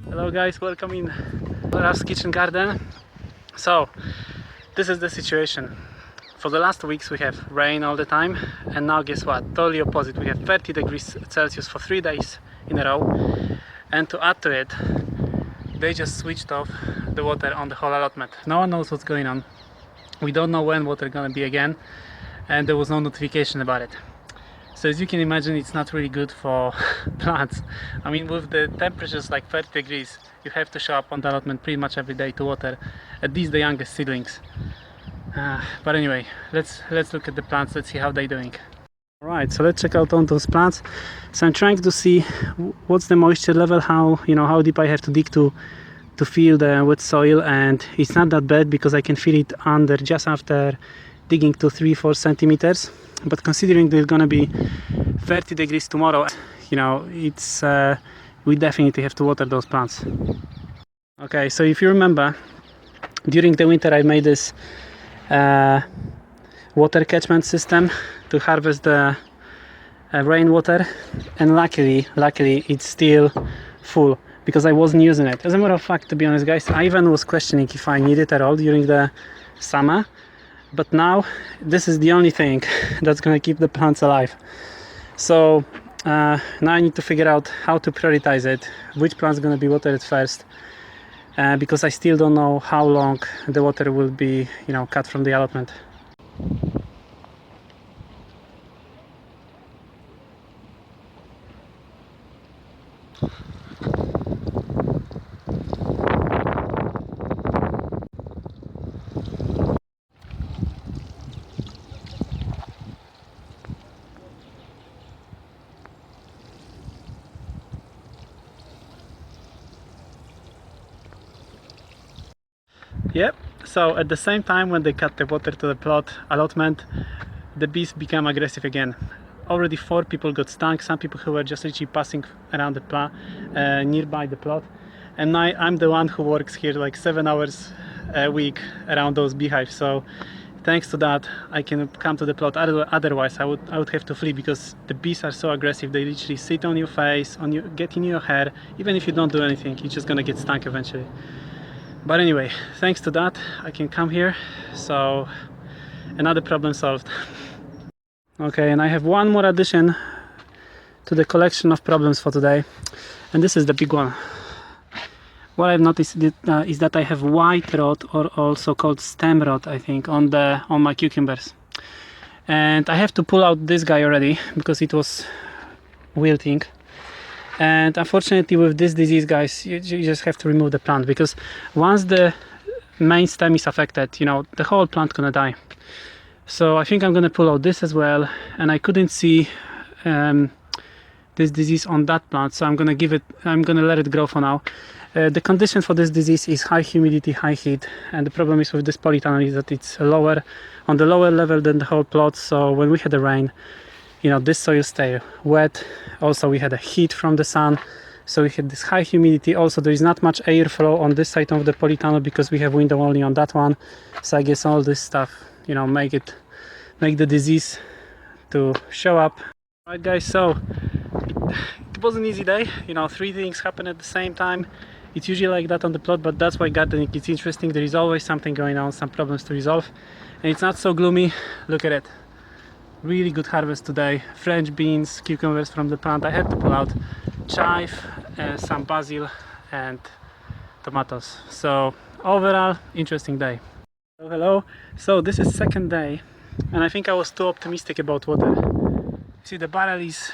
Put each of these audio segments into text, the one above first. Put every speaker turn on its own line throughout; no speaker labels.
Hello guys, welcome in Raf's kitchen garden. So this is the situation. For the last weeks we have rain all the time, and now guess what? Totally opposite. We have 30 degrees Celsius for 3 days in a row, and to add to it, they just switched off the water on the whole allotment. No one knows what's going on. We don't know when water gonna be again, and there was no notification about it. So as you can imagine, it's not really good for plants. I mean, with the temperatures like 30 degrees, you have to show up on the allotment pretty much every day to water at least the youngest seedlings. But anyway, let's look at the plants. Let's see how they're doing. Alright, so let's check out on those plants. So I'm trying to see what's the moisture level, how deep I have to dig to feel the wet soil, and it's not that bad because I can feel it under just after digging to 3-4 centimeters. But considering there's gonna be 30 degrees tomorrow, it's we definitely have to water those plants. Okay, so if you remember, during the winter I made this water catchment system to harvest the rainwater, and luckily it's still full because I wasn't using it. As a matter of fact, to be honest guys, I even was questioning if I need it at all during the summer. But now this is the only thing that's going to keep the plants alive. So now I need to figure out how to prioritize it, which plant's going to be watered first, because I still don't know how long the water will be cut from the allotment. Yep, so at the same time when they cut the water to the plot allotment, the bees become aggressive again. Already 4 people got stung, some people who were just literally passing around the plot, nearby the plot, and I'm the one who works here like 7 hours a week around those beehives. So thanks to that I can come to the plot. Otherwise I would have to flee, because the bees are so aggressive. They literally sit on your face, get in your hair. Even if you don't do anything, you're just gonna get stung eventually. But anyway, thanks to that I can come here, so another problem solved. Okay, and I have one more addition to the collection of problems for today, and this is the big one. What I've noticed is that I have white rot, or also called stem rot, I think, on my cucumbers, and I have to pull out this guy already because it was wilting. And unfortunately with this disease, guys, you just have to remove the plant, because once the main stem is affected, the whole plant gonna die. So I think I'm gonna pull out this as well, and I couldn't see this disease on that plant, so I'm gonna let it grow for now. The condition for this disease is high humidity, high heat, and the problem is with this polytunnel is that it's on the lower level than the whole plot. So when we had the rain, this soil stay wet. Also we had a heat from the sun, so we had this high humidity. Also there is not much airflow on this side of the polytunnel because we have window only on that one. So I guess all this stuff make the disease to show up. Alright guys, so it was an easy day. 3 things happen at the same time. It's usually like that on the plot, but that's why gardening is interesting. There is always something going on, some problems to resolve, and it's not so gloomy. Look at it. Really good harvest today. French beans, cucumbers from the plant. I had to pull out chive, some basil and tomatoes. So overall, interesting day. Hello. So this is second day, and I think I was too optimistic about water. See, the barrel is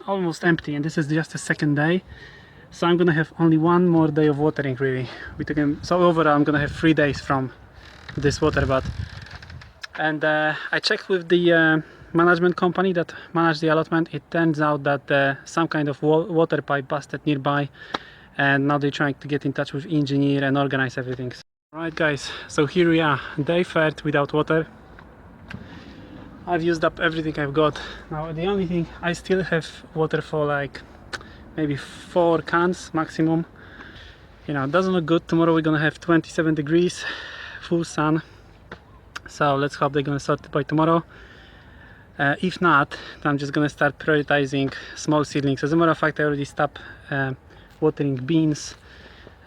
almost empty, and this is just the second day. So I'm gonna have only one more day of watering, really. So overall I'm gonna have 3 days from this water bath. And I checked with the management company that managed the allotment. It turns out that some kind of water pipe busted nearby, and now they're trying to get in touch with engineer and organize everything. Alright guys, so here we are, day 3 without water. I've used up everything I've got. Now the only thing, I still have water for like maybe 4 cans maximum. It doesn't look good. Tomorrow we're gonna have 27 degrees, full sun. So let's hope they're gonna sort it by tomorrow. If not, I'm just gonna start prioritizing small seedlings. As a matter of fact, I already stopped watering beans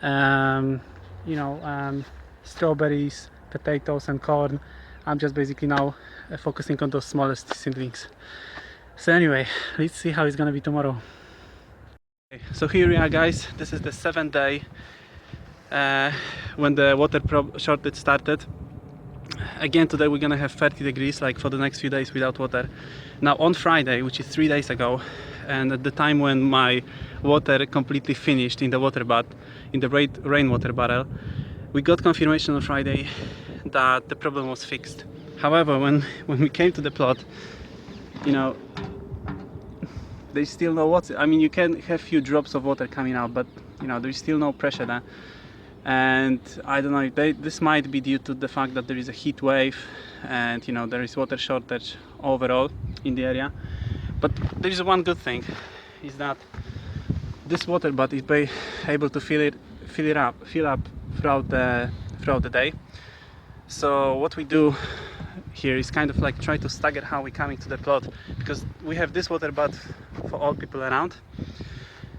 you know, strawberries, potatoes and corn. I'm just basically now focusing on those smallest seedlings. So anyway, let's see how it's gonna be tomorrow. Okay, so here we are, guys. This is the 7th day when the water shortage started. Again, today we're gonna have 30 degrees like for the next few days without water. Now on Friday, which is 3 days ago, and at the time when my water completely finished in the water bath, in the rainwater barrel, we got confirmation on Friday that the problem was fixed. However, when we came to the plot, you know, there's still no water. I mean, you can have few drops of water coming out, but you know, there's still no pressure there. And I don't know, this might be due to the fact that there is a heat wave and you know, there is water shortage overall in the area. But there is one good thing, is that this water bath is able to fill up throughout the day. So what we do here is kind of like try to stagger how we're coming to the plot, because we have this water bath for all people around.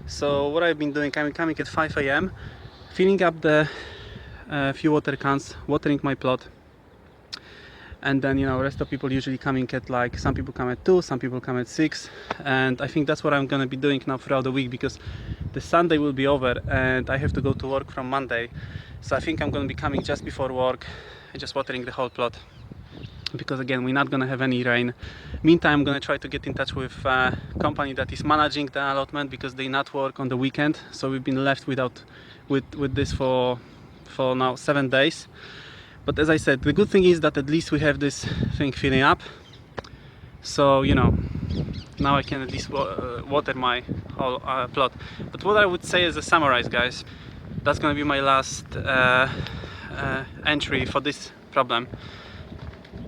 So what I've been doing, I'm coming at 5 AM, filling up the few water cans, watering my plot, and then you know, rest of people usually coming at like, some people come at 2, some people come at 6, and I think that's what I'm gonna be doing now throughout the week, because the Sunday will be over and I have to go to work from Monday. So I think I'm gonna be coming just before work and just watering the whole plot, because again, we're not gonna have any rain. Meantime, I'm gonna try to get in touch with a company that is managing the allotment, because they not work on the weekend. So we've been left with this for now 7 days. But as I said, the good thing is that at least we have this thing filling up. So you know, now I can at least water my whole plot. But what I would say as a summarize, guys, that's gonna be my last entry for this problem.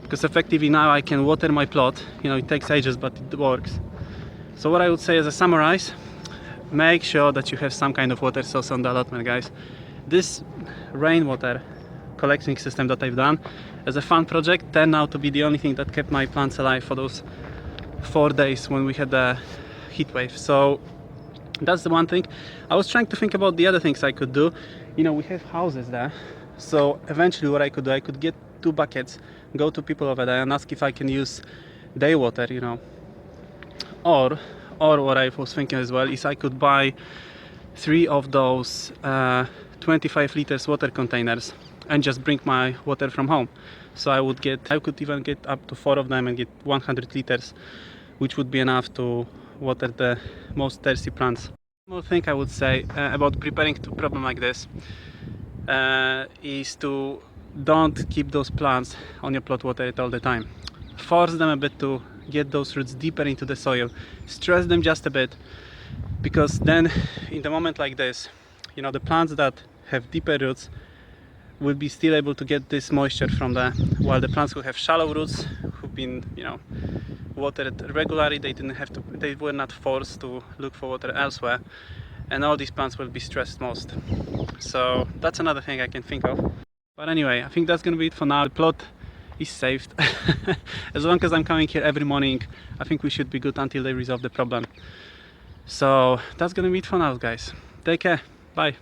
Because effectively now I can water my plot. You know, it takes ages, but it works. So what I would say as a summarize, make sure that you have some kind of water source on the allotment, guys. This rainwater collecting system that I've done as a fun project turned out to be the only thing that kept my plants alive for those 4 days when we had the heat wave. So that's the one thing. I was trying to think about the other things I could do. You know, we have houses there, so eventually what I could do, I could get 2 buckets, go to people over there and ask if I can use their water, you know. Or what I was thinking as well is I could buy 3 of those 25 liters water containers and just bring my water from home. So I could even get up to 4 of them and get 100 liters, which would be enough to water the most thirsty plants. One more thing I would say about preparing to a problem like this is to don't keep those plants on your plot water all the time. Force them a bit to get those roots deeper into the soil. Stress them just a bit, because then in the moment like this, you know, the plants that have deeper roots will be still able to get this moisture from there, while the plants who have shallow roots, who've been, you know, watered regularly, they were not forced to look for water elsewhere, and all these plants will be stressed most. So that's another thing I can think of. But anyway, I think that's gonna be it for now. The plot is saved. As long as I'm coming here every morning, I think we should be good until they resolve the problem. So that's gonna be it for now, guys. Take care. Bye.